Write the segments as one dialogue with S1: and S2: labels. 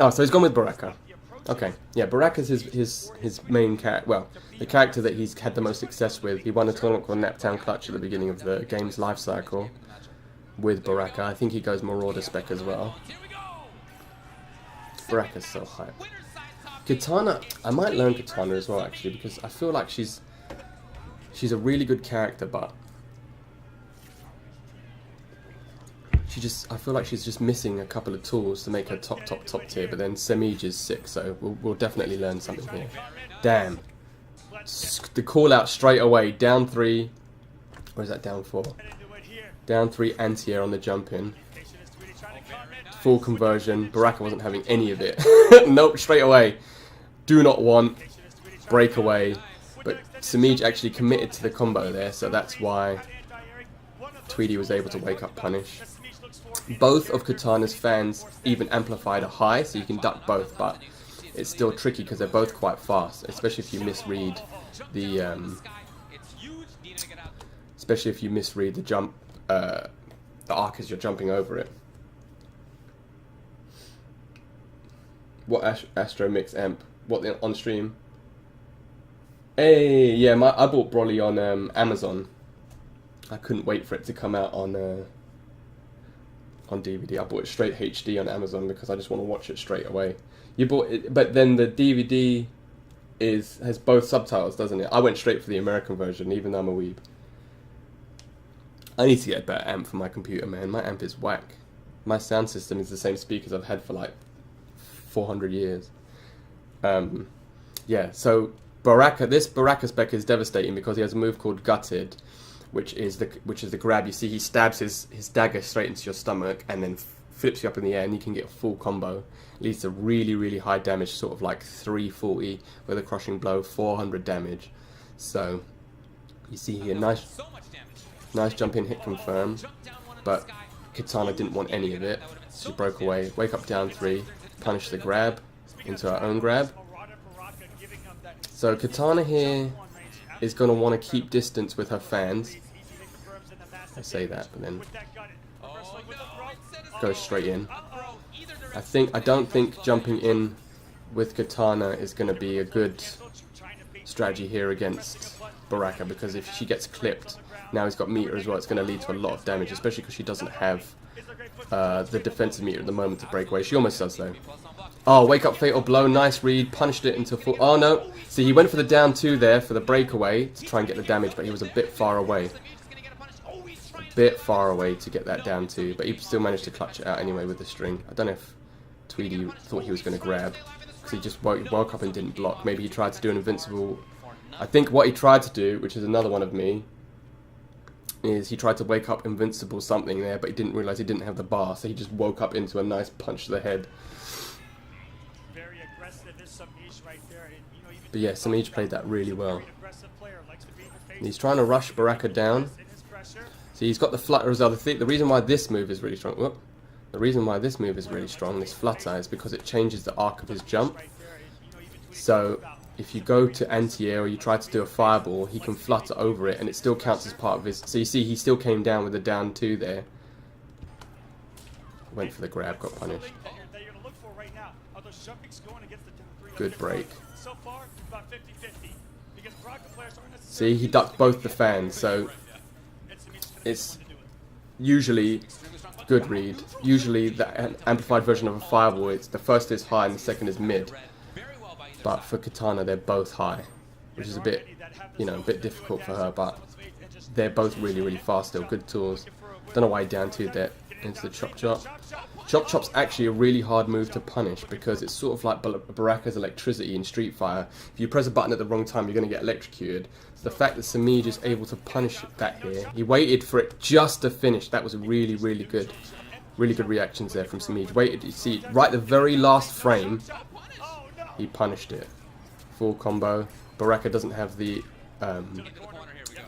S1: Oh, so he's gone with Baraka. Okay, yeah, Baraka's his main character. Well, the character that he's had the most success with. He won a tournament called Naptown Clutch at the beginning of the game's life cycle with Baraka. I think he goes Marauder spec as well. Baraka's so hype. Kitana, I might learn Kitana as well actually because I feel like she's a really good character, but I feel like she's just missing a couple of tools to make her top tier. But then Semiij is sick, so we'll definitely learn something here. Damn, the call out straight away. Down 3, or is that down 4? Down 3 anti-air on the jump in. Full conversion. Baraka wasn't having any of it. Nope, straight away. Do not want. Breakaway. But Semiij actually committed to the combo there, so that's why Tweedy was able to wake up punish. Both of Kitana's fans even amplified a high, so you can duck both, but it's still tricky because they're both quite fast, especially if you misread the jump, the arc as you're jumping over it. What Astro Mix amp? What on stream? Hey, yeah, I bought Broly on Amazon. I couldn't wait for it to come out on DVD. I bought it straight HD on Amazon because I just want to watch it straight away. You bought it, but then the DVD has both subtitles, doesn't it? I went straight for the American version, even though I'm a weeb. I need to get a better amp for my computer, man. My amp is whack. My sound system is the same speakers I've had for like 400 years. Yeah, so this Baraka spec is devastating because he has a move called Gutted, which is the grab. You see, he stabs his dagger straight into your stomach and then flips you up in the air, and you can get a full combo. Leads to really, really high damage, sort of like 340 with a crushing blow, 400 damage. So you see here, nice jump in, hit confirm, but Kitana didn't want any of it. She broke away. Wake up down 3, punish the grab into her own grab. So Kitana here is going to want to keep distance with her fans. I say that, but then goes straight in. I don't think jumping in with Kitana is going to be a good strategy here against Baraka, because if she gets clipped, now he's got meter as well, it's going to lead to a lot of damage, especially because she doesn't have the defensive meter at the moment to break away. She almost does though. Oh, wake up fatal blow, nice read, punished it into full. Oh no, see, he went for the down 2 there for the breakaway to try and get the damage, but he was a bit far away. To get that down 2, but he still managed to clutch it out anyway with the string. I don't know if Tweedy thought he was going to grab, because he just woke up and didn't block. Maybe he tried to do an invincible. I think what he tried to do, which is another one of me, is he tried to wake up invincible something there, but he didn't realise he didn't have the bar, so he just woke up into a nice punch to the head. But yeah, Semiij played that really well. And he's trying to rush Baraka down. See, he's got the flutter as well. The reason why this move is really strong. This flutter, is because it changes the arc of his jump. So if you go to anti-air or you try to do a fireball, he can flutter over it, and it still counts as part of his. So you see, he still came down with a down 2 there. Went for the grab, got punished. Good break. See, he ducked both the fans, so it's usually good read. Usually the amplified version of a fireball, it's the first is high and the second is mid. But for Kitana, they're both high, which is a bit difficult for her, but they're both really, really fast still. Good tools. Don't know why he down 2'd that into the chop chop. Chop chop's actually a really hard move to punish because it's sort of like Baraka's electricity in Street Fighter. If you press a button at the wrong time, you're going to get electrocuted. So the fact that Semiij is able to punish that here, he waited for it just to finish. That was really, really good. Really good reactions there from Semiij. Waited, you see, right the very last frame, he punished it. Full combo. Baraka doesn't have the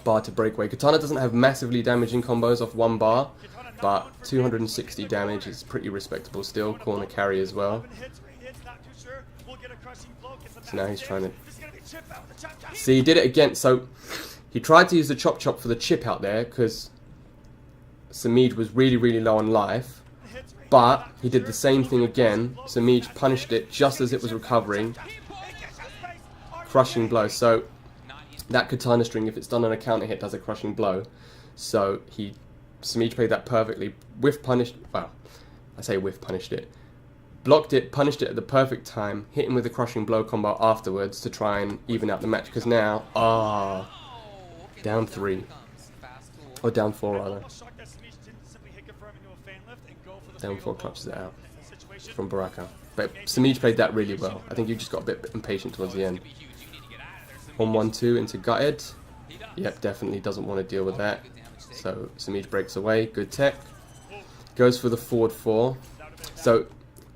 S1: bar to break away. Kitana doesn't have massively damaging combos off 1 bar, but 260 damage is pretty respectable still. Corner carry as well. So now he's trying to... See, he did it again. So he tried to use the chop chop for the chip out there because Semiij was really, really low on life. but he did the same thing again. Samij punished it just as it was recovering. Crushing blow. So that katana string, if it's done on a counter hit, does a crushing blow. So Samij played that perfectly. Whiff punished, well, I say whiff punished it. Blocked it, punished it at the perfect time, hit him with a crushing blow combo afterwards to try and even out the match. Because now, down 3. Or down 4 rather. Down 4 clutches it out from Baraka. But Samij played that really well. I think you just got a bit impatient towards the end. 1-1-2 into gutted. Yep, definitely doesn't want to deal with that. So Samij breaks away. Good tech. Goes for the forward 4. So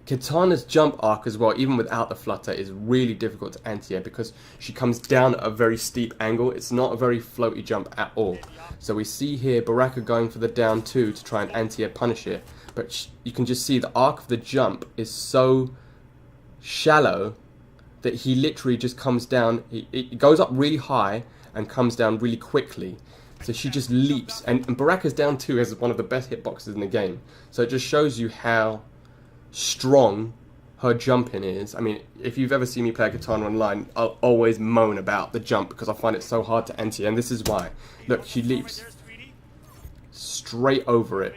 S1: Kitana's jump arc as well, even without the flutter, is really difficult to anti-air because she comes down at a very steep angle. It's not a very floaty jump at all. So we see here Baraka going for the down 2 to try and anti-air punish it. But you can just see the arc of the jump is so shallow that he literally just comes down. It goes up really high and comes down really quickly. So she just leaps. And Baraka's down 2 is one of the best hitboxes in the game. So it just shows you how strong her jumping is. I mean, if you've ever seen me play a Katana online, I'll always moan about the jump because I find it so hard to anti, and this is why. Look, she leaps straight over it.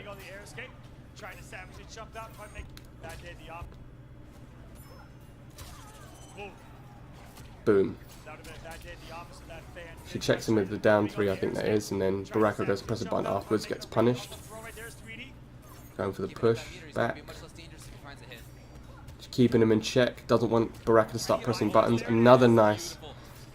S1: Boom. She checks him with the down 3, I think that is, and then Baraka goes to press a button afterwards, gets punished. Going for the push, back. Just keeping him in check, doesn't want Baraka to start pressing buttons. Another nice,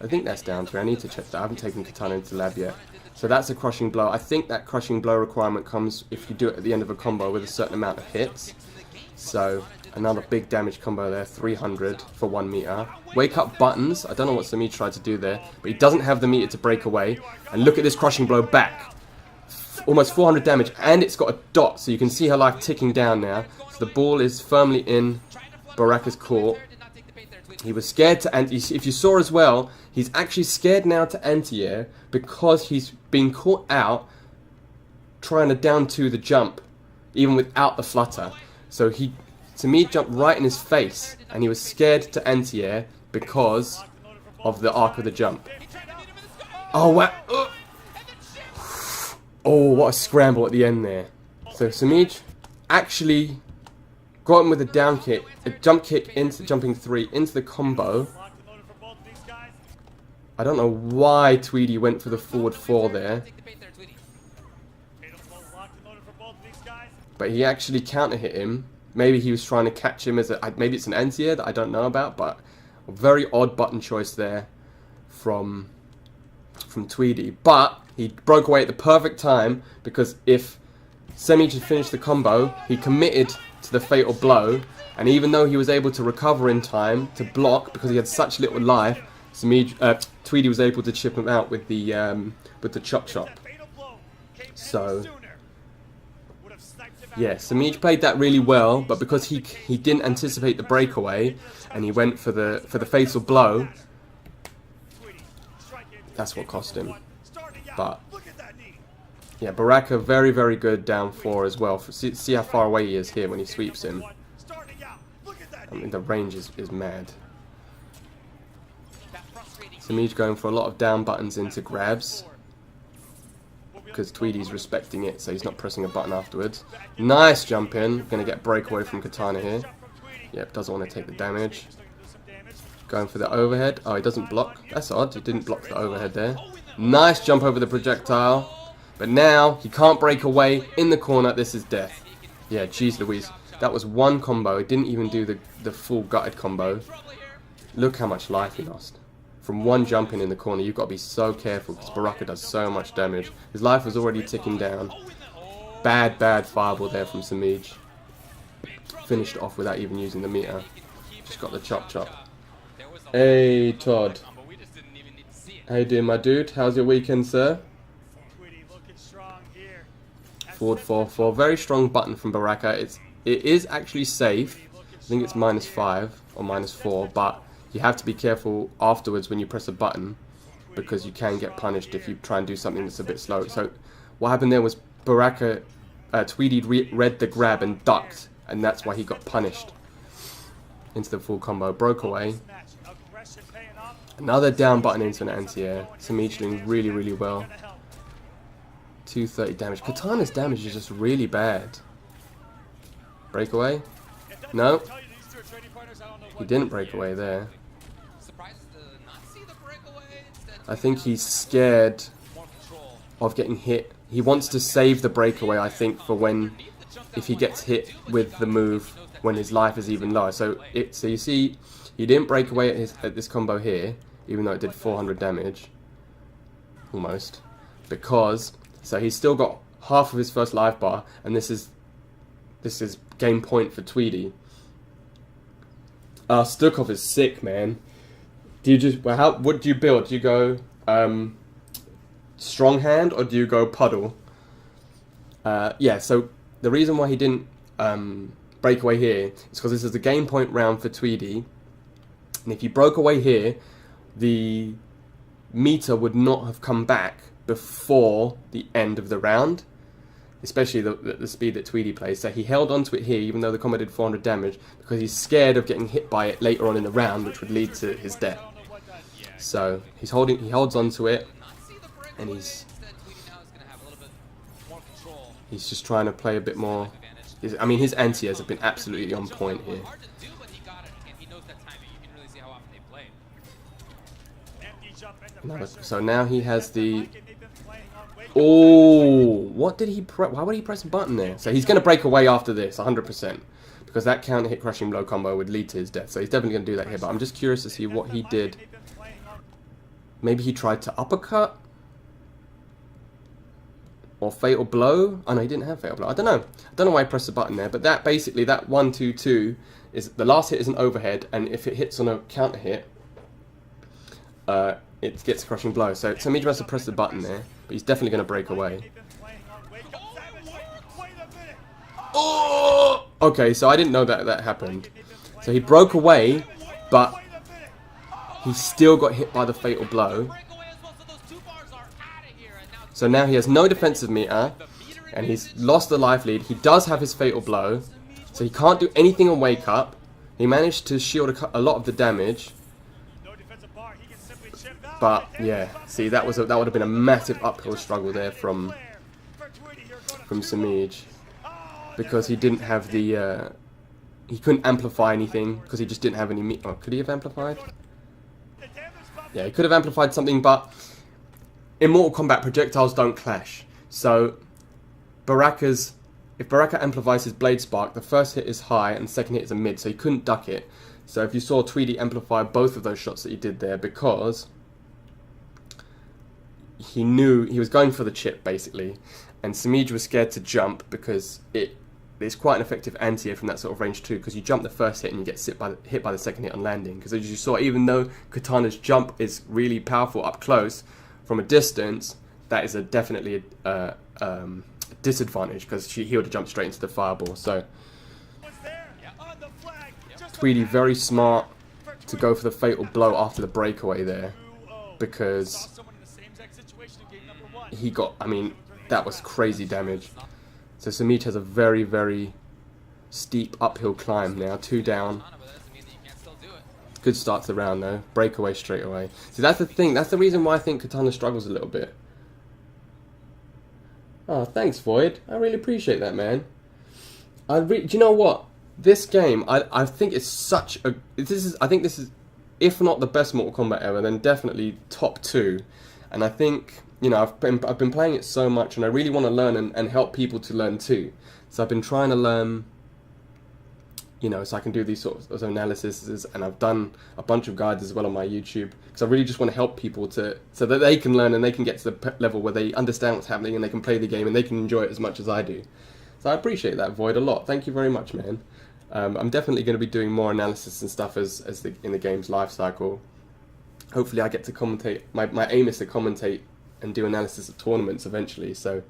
S1: I think that's down 3, I need to check that, I haven't taken Katana into the lab yet. So that's a crushing blow. I think that crushing blow requirement comes if you do it at the end of a combo with a certain amount of hits. So another big damage combo there, 300 for 1 meter. Wake up buttons, I don't know what Samij tried to do there, but he doesn't have the meter to break away. And look at this crushing blow back. Almost 400 damage, and it's got a dot, so you can see her life ticking down now. So the ball is firmly in Baraka's court. He was scared to anti. If you saw as well, he's actually scared now to anti-air because he's been caught out trying to down 2 the jump, even without the flutter. So Samij jumped right in his face, and he was scared to anti-air because of the arc of the jump. Oh, wow. Oh, what a scramble at the end there. So Samij actually got him with a down kick, a jump kick into jumping 3 into the combo. I don't know why Tweedy went for the forward 4 there. But he actually counter hit him. Maybe he was trying to catch him as a, maybe it's an anti-air that I don't know about, but a very odd button choice there from Tweedy. But he broke away at the perfect time because if Samij had finished the combo, he committed to the fatal blow, and even though he was able to recover in time to block because he had such little life, Tweedy was able to chip him out with the chop chop. So yeah, Samij played that really well, but because he didn't anticipate the breakaway and he went for the fatal blow, that's what cost him. But yeah, Baraka very, very good down 4 as well. See how far away he is here when he sweeps him. I mean, the range is mad. Samij going for a lot of down buttons into grabs because Tweedy's respecting it, so he's not pressing a button afterwards. Nice jump in. Going to get breakaway from Katana here. Yep, doesn't want to take the damage. Going for the overhead. Oh, he doesn't block. That's odd. He didn't block the overhead there. Nice jump over the projectile. But now he can't break away in the corner. This is death. Yeah, jeez Louise. That was one combo. He didn't even do the full gutted combo. Look how much life he lost. From one jumping in the corner, you've got to be so careful because Baraka does so much damage. His life was already ticking down. Bad fireball there from Samij. Finished off without even using the meter. Just got the chop chop. Hey Todd. How you doing, my dude? How's your weekend, sir? Forward 4-4. Very strong button from Baraka. It is actually safe. I think it's -5 or -4, but you have to be careful afterwards when you press a button because you can get punished if you try and do something that's a bit slow. So what happened there was Baraka, Tweedy read the grab and ducked, and that's why he got punished into the full combo. Broke away. Another down button into an anti-air. Sumij doing really, really well. 230 damage. Katana's damage is just really bad. Breakaway? No. He didn't break away there. I think he's scared of getting hit. He wants to save the breakaway, I think, for when, if he gets hit with the move when his life is even lower. So you see, he didn't break away at this combo here, even though it did 400 damage, almost, because so he's still got half of his first life bar, and this is game point for Tweedy. Stukov is sick, man. Do you just what do you build? Do you go strong hand or do you go puddle? Yeah. So the reason why he didn't break away here is because this is a game point round for Tweedy, and if he broke away here, the meter would not have come back before the end of the round, especially the speed that Tweedy plays. So he held onto it here, even though the combo did 400 damage, because he's scared of getting hit by it later on in the round, which would lead to his death. So he holds onto it, and he's just trying to play a bit more. I mean, his anti-airs have been absolutely on point here. So now he has the... Oh, what did he press? Why would he press a button there? So he's going to break away after this, 100%. Because that counter hit crushing blow combo would lead to his death. So he's definitely going to do that here. But I'm just curious to see what he did. Maybe he tried to uppercut? Or fatal blow? Oh no, he didn't have fatal blow. I don't know. I don't know why he pressed the button there. But that basically, that 1-2-2 is the last hit is an overhead. And if it hits on a counter hit, it gets a crushing blow. So Sumij must have pressed the button there, but he's definitely going to break away. Oh! Okay, so I didn't know that happened. So he broke away, but he still got hit by the fatal blow. So now he has no defensive meter, and he's lost the life lead. He does have his fatal blow, so he can't do anything on wake up. He managed to shield a lot of the damage. But yeah, see, that would have been a massive uphill struggle there from Sumij, because he didn't have the he couldn't amplify anything because he just didn't have any oh, could he have amplified? Yeah, he could have amplified something, but in Mortal Kombat projectiles don't clash. So if Baraka amplifies his Blade Spark, the first hit is high and the second hit is a mid, so he couldn't duck it. So if you saw Tweedy amplify both of those shots that he did there, because he knew he was going for the chip basically, and Sumij was scared to jump because it's quite an effective anti-air from that sort of range too, because you jump the first hit and you get hit by the second hit on landing. Because as you saw, even though Katana's jump is really powerful up close, from a distance, that is definitely a disadvantage, because he would have jumped straight into the fireball. So Tweedy very smart to go for the fatal blow after the breakaway there, because he got, I mean, that was crazy damage. So Sumij has a very, very steep uphill climb now, 2 down. Good start to the round though, breakaway straight away. See, that's the thing, that's the reason why I think Katana struggles a little bit. Oh, thanks Void, I really appreciate that, man. Do you know what? This game, I think it's such a, I think this is, if not the best Mortal Kombat ever, then definitely top 2. And I think, you know, I've been playing it so much, and I really want to learn and help people to learn too. So I've been trying to learn, you know, so I can do these sorts of analyses, and I've done a bunch of guides as well on my YouTube, because I really just want to help people so that they can learn and they can get to the level where they understand what's happening and they can play the game and they can enjoy it as much as I do. So I appreciate that, Void, a lot. Thank you very much, man. I'm definitely going to be doing more analysis and stuff in the game's life cycle. Hopefully I get to commentate. My aim is to commentate and do analysis of tournaments eventually, so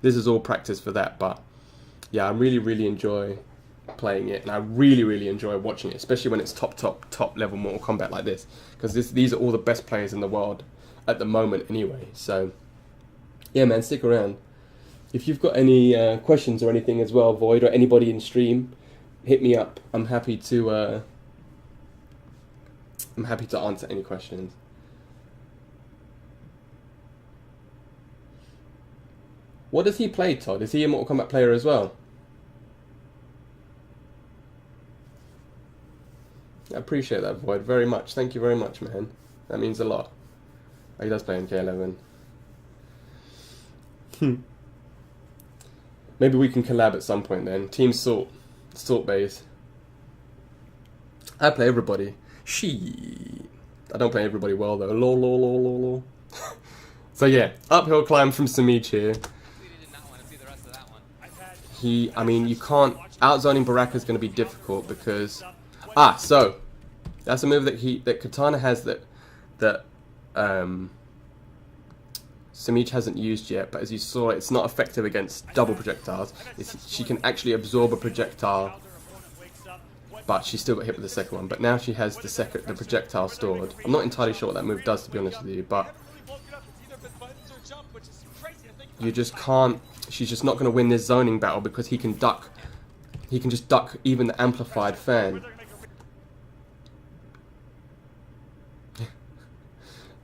S1: this is all practice for that. But yeah, I really enjoy playing it, and I really enjoy watching it, especially when it's top level Mortal Kombat like this, because these are all the best players in the world at the moment anyway. So yeah, man, stick around. If you've got any questions or anything as well, Void, or anybody in stream, hit me up. I'm happy to answer any questions. What does he play, Todd? Is he a Mortal Kombat player as well? I appreciate that, Void, very much. Thank you very much, man. That means a lot. Oh, he does play MK11. Maybe we can collab at some point then. Team Salt. Salt base. I play everybody. Shit. I don't play everybody well though. Lol, lol, lol, lol, lol. So yeah, uphill climb from Simic here. I mean, you can't... Outzoning Baraka is going to be difficult because... so... That's a move that Katana has that Simic hasn't used yet, but as you saw, it's not effective against double projectiles. She can actually absorb a projectile, but she still got hit with the second one. But now she has the projectile stored. I'm not entirely sure what that move does, to be honest with you, but you just can't... She's just not going to win this zoning battle because he can duck. He can just duck even the amplified fan.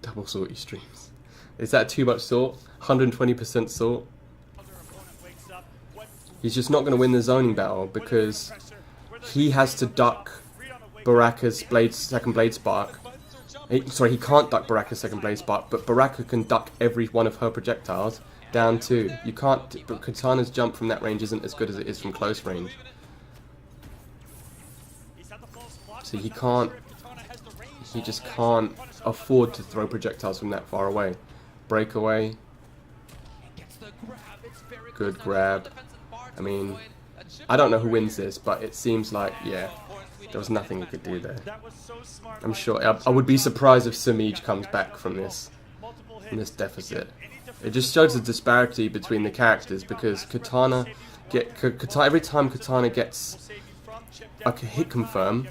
S1: Double salty streams. Is that too much salt? 120% salt? He's just not going to win the zoning battle because he has to duck Baraka's second blade spark. He can't duck Baraka's second blade spark, but Baraka can duck every one of her projectiles down to. You can't, but Katana's jump from that range isn't as good as it is from close range. So he just can't afford to throw projectiles from that far away. Breakaway. Good grab. I mean, I don't know who wins this, but it seems like, yeah, there was nothing he could do there. I'm sure. I would be surprised if Simic comes back from this deficit. It just shows the disparity between the characters because Katana, every time Katana gets a hit confirm,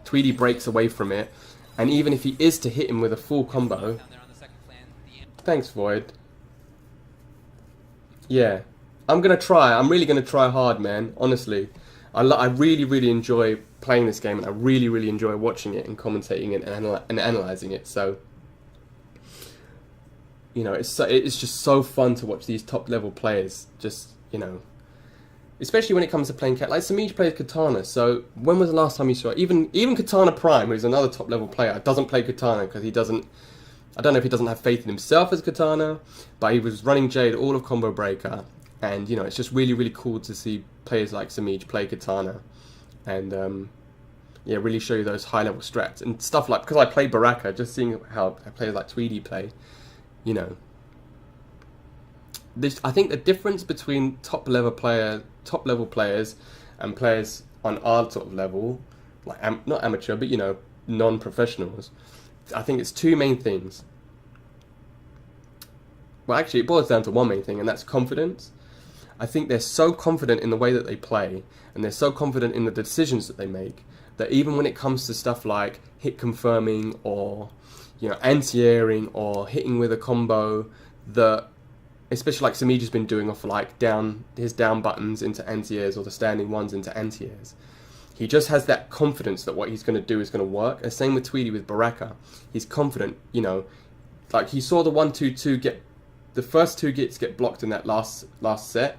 S1: Tweedy breaks away from it, and even if he is to hit him with a full combo, thanks Void. Yeah, I'm really gonna try hard, man. Honestly, I really enjoy playing this game, and I really enjoy watching it and commentating it and analyzing it. So, you know, it's just so fun to watch these top level players. Just, you know, especially when it comes to playing like Simic plays Katana. So when was the last time you saw it? Even Katana Prime, who's another top level player, doesn't play Katana because he doesn't. I don't know if he doesn't have faith in himself as Katana, but he was running Jade all of Combo Breaker, and you know, it's just really cool to see players like Simic play Katana, and yeah, really show you those high level strats and stuff like, because I play Baraka, just seeing how players like Tweedy play, you know. I think the difference between top level players and players on our sort of level, like not amateur, but you know, non-professionals, I think it's two main things. Well, actually, it boils down to one main thing, and that's confidence. I think they're so confident in the way that they play, and they're so confident in the decisions that they make, that even when it comes to stuff like hit confirming or, you know, anti-airing or hitting with a combo, that especially like Simic has been doing off like his down buttons into anti-airs or the standing ones into anti-airs. He just has that confidence that what he's going to do is going to work. And same with Tweedy with Baraka. He's confident, you know, like he saw the 1-2-2 the first two hits get blocked in that last set,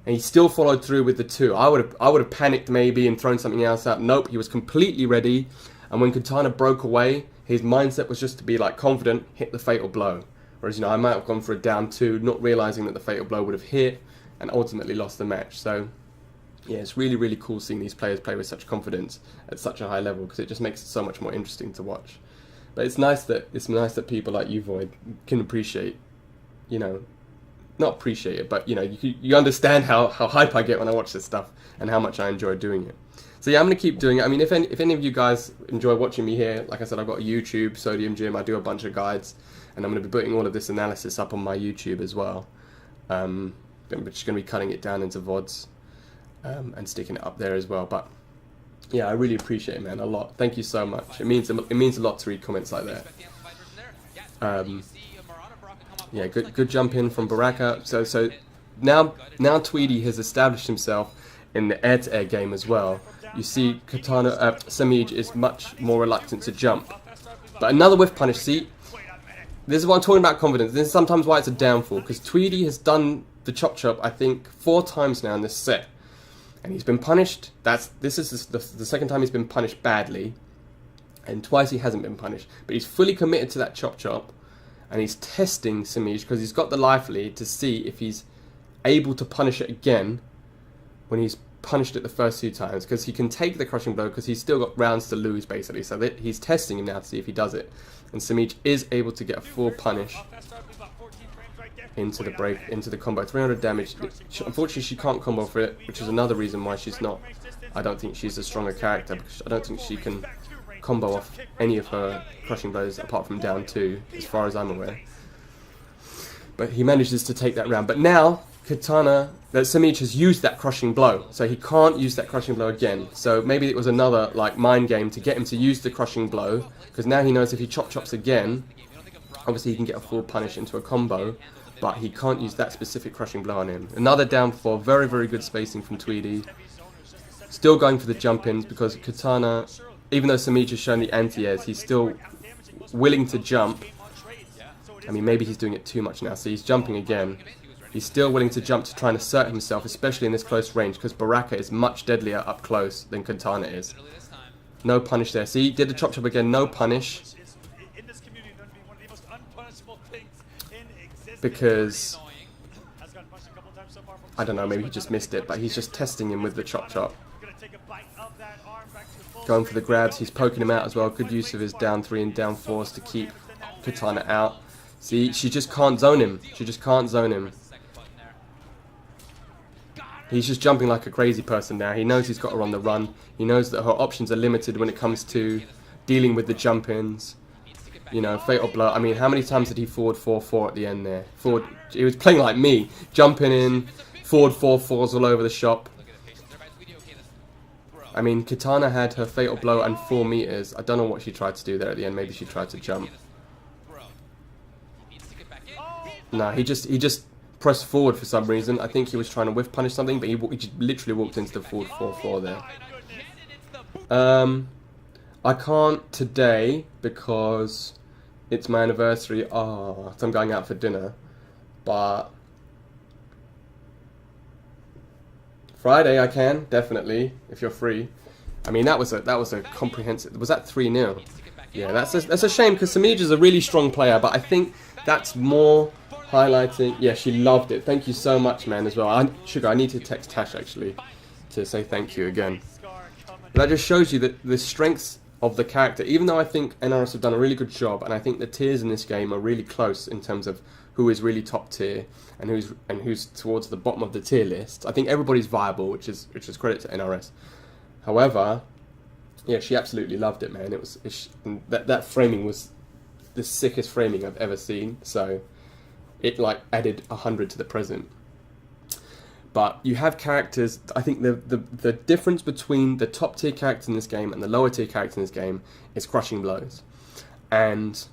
S1: and he still followed through with the 2. I would have panicked maybe and thrown something else out. Nope, he was completely ready. And when Katana broke away, his mindset was just to be like confident, hit the fatal blow. Whereas, you know, I might have gone for a down 2, not realizing that the fatal blow would have hit, and ultimately lost the match. So yeah, it's really cool seeing these players play with such confidence at such a high level, because it just makes it so much more interesting to watch. But it's nice that people like you, Void, can appreciate, you know, not appreciate it, but you know, you understand how hype I get when I watch this stuff and how much I enjoy doing it. So yeah, I'm gonna keep doing it. I mean, if any of you guys enjoy watching me here, like I said, I've got a YouTube, Sodium Gym. I do a bunch of guides, and I'm gonna be putting all of this analysis up on my YouTube as well. I'm just gonna be cutting it down into VODs. And sticking it up there as well. But yeah, I really appreciate it, man, a lot. Thank you so much. It means a lot to read comments like that. Yeah, good jump in from Baraka. So now Tweedy has established himself in the air-to-air game as well. You see Samij is much more reluctant to jump. But another whiff punish, see? This is what I'm talking about confidence. This is sometimes why it's a downfall, because Tweedy has done the chop chop, I think, 4 times now in this set. And he's been punished. This is the second time he's been punished badly. And twice he hasn't been punished. But he's fully committed to that chop chop. And he's testing Samij, because he's got the life lead, to see if he's able to punish it again when he's punished it the first 2 times. Because he can take the crushing blow, because he's still got rounds to lose, basically. So he's testing him now to see if he does it. And Samij is able to get a full punish into the combo. 300 damage. Unfortunately, she can't combo for it, which is another reason why she's not. I don't think she's a stronger character, because I don't think she can combo off any of her crushing blows apart from down 2, as far as I'm aware. But he manages to take that round. But now Samij has used that crushing blow, so he can't use that crushing blow again. So maybe it was another like mind game to get him to use the crushing blow, because now he knows if he chops again, obviously he can get a full punish into a combo, but he can't use that specific crushing blow on him. Another downfall. Very, very good spacing from Tweedy. Still going for the jump-ins, because Katana, even though Samij has shown the anti-airs, he's still willing to jump. I mean, maybe he's doing it too much now, so he's jumping again. He's still willing to jump to try and assert himself, especially in this close range, because Baraka is much deadlier up close than Katana is. No punish there. See, did the chop chop again, no punish. Because, I don't know, maybe he just missed it, but he's just testing him with the chop chop. Going for the grabs, he's poking him out as well. Good use of his down 3 and down 4s to keep Katana out. See, she just can't zone him. She just can't zone him. He's just jumping like a crazy person now. He knows he's got her on the run. He knows that her options are limited when it comes to dealing with the jump-ins. You know, fatal blow. I mean, how many times did he forward 4-4 at the end there? He was playing like me. Jumping in, forward 4-4s all over the shop. I mean, Katana had her fatal blow and 4 meters. I don't know what she tried to do there at the end. Maybe she tried to jump. No, he just pressed forward for some reason. I think he was trying to whiff punish something, but he just literally walked into the forward 4-4 there. I can't today because it's my anniversary. Oh, so I'm going out for dinner. But Friday I can, definitely, if you're free. I mean, that was a comprehensive. Was that 3-0? Yeah, that's a shame, because Samij is a really strong player, but I think that's more highlighting. Yeah, she loved it. Thank you so much, man, as well. Sugar, I need to text Tash actually to say thank you again. But that just shows you that the strengths of the character, even though I think NRS have done a really good job, and I think the tiers in this game are really close in terms of who is really top tier and who's towards the bottom of the tier list. I think everybody's viable, which is credit to NRS. However, yeah, she absolutely loved it, man. That framing was the sickest framing I've ever seen. So it like added 100 to the present. But you have characters. I think the difference between the top tier characters in this game and the lower tier characters in this game is crushing blows. And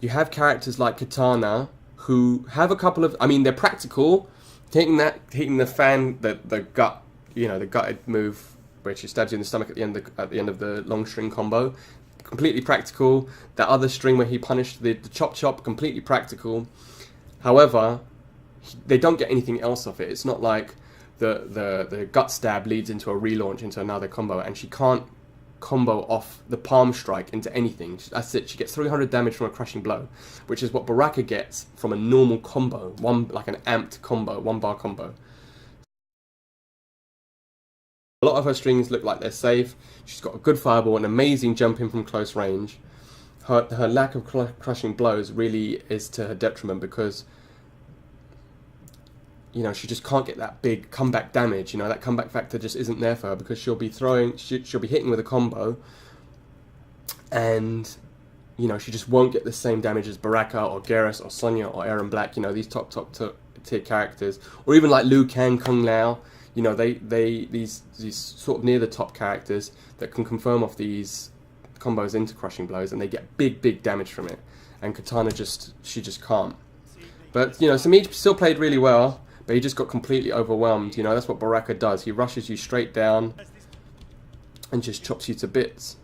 S1: you have characters like Katana who have a couple of. I mean, they're practical. Hitting the fan, the gut, you know, the gutted move where she stabs you in the stomach at the end of the long string combo. Completely practical. That other string where he punished the chop chop, completely practical. However, they don't get anything else off it. It's not like the gut stab leads into a relaunch into another combo, and she can't combo off the palm strike into anything. That's it. She gets 300 damage from a crushing blow, which is what Baraka gets from a normal combo, like an amped combo, 1-bar combo. A lot of her strings look like they're safe. She's got a good fireball, an amazing jump in from close range. Her lack of crushing blows really is to her detriment, because, you know, she just can't get that big comeback damage. You know, that comeback factor just isn't there for her, because she'll be hitting with a combo, and, you know, she just won't get the same damage as Baraka or Geras or Sonya or Aaron Black. You know, these top tier characters, or even like Liu Kang, Kung Lao. You know, these sort of near the top characters that can confirm off these combos into crushing blows, and they get big damage from it. And Katana she just can't. But, you know, Smeej still played really well, but he just got completely overwhelmed. You know, that's what Baraka does. He rushes you straight down and just chops you to bits.